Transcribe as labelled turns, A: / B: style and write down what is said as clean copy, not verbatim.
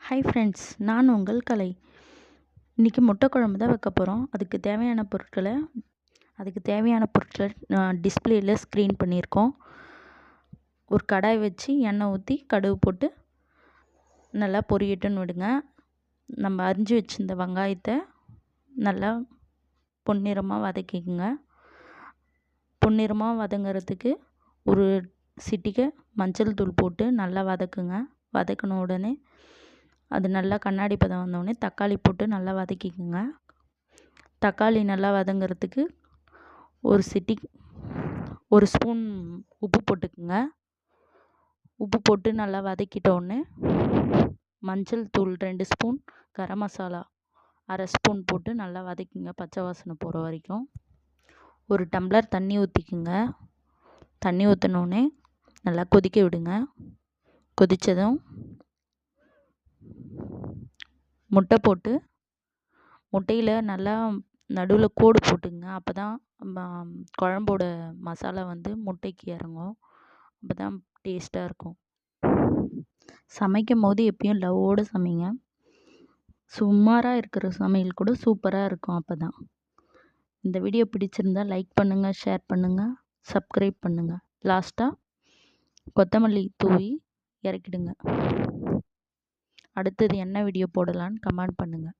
A: Hi friends, நான் உங்கள் கலை. இன்றைக்கி முட்டை குழம்பு தான் வைக்க போகிறோம். அதுக்கு தேவையான பொருட்களை டிஸ்பிளேயில் ஸ்க்ரீன் பண்ணியிருக்கோம். ஒரு கடாய் வச்சு எண்ணெய் ஊற்றி கடுகு போட்டு நல்லா பொரியட்டுன்னு விடுங்க. நம்ம அரிஞ்சு வச்சிருந்த வெங்காயத்தை நல்லா பொன்னிறமாக வதக்கிக்குங்க. பொன்னிறமாக வதங்கிறதுக்கு ஒரு சிட்டிகை மஞ்சள் தூள் போட்டு நல்லா வதக்குங்க. வதக்கின உடனே அது நல்லா கண்ணாடி பதம் வந்தோடனே தக்காளி போட்டு நல்லா வதக்கிக்குங்க. தக்காளி நல்லா வதங்கிறதுக்கு ஒரு ஸ்பூன் உப்பு போட்டுக்குங்க. உப்பு போட்டு நல்லா வதக்கிட்டோடனே மஞ்சள் தூள் 2 ஸ்பூன், கரம் மசாலா 1/2 ஸ்பூன் போட்டு நல்லா வதக்கிங்க பச்சை வாசனை போகிற வரைக்கும். ஒரு டம்ளர் தண்ணி ஊற்றிக்குங்க. தண்ணி ஊற்றினோடனே நல்லா கொதிக்க விடுங்க. கொதித்ததும் முட்டை போட்டு முட்டையில் நல்லா நடுவில் கோடு போட்டுங்க. அப்போ தான் குழம்போட மசாலா முட்டைக்கு இறங்கும். அப்போ தான் டேஸ்ட்டாக இருக்கும். சமைக்கும் போது எப்பயும் லவ்வோடு சமைங்க. சுமாராக இருக்கிற சமையல் கூட சூப்பராக இருக்கும். அப்போ தான். இந்த வீடியோ பிடிச்சிருந்தால் லைக் பண்ணுங்கள், ஷேர் பண்ணுங்கள், சப்ஸ்கிரைப் பண்ணுங்கள். லாஸ்ட்டாக கொத்தமல்லி தூவி இறக்கிடுங்க. அடுத்தது என்ன வீடியோ போடலான்னு கமெண்ட் பண்ணுங்கள்.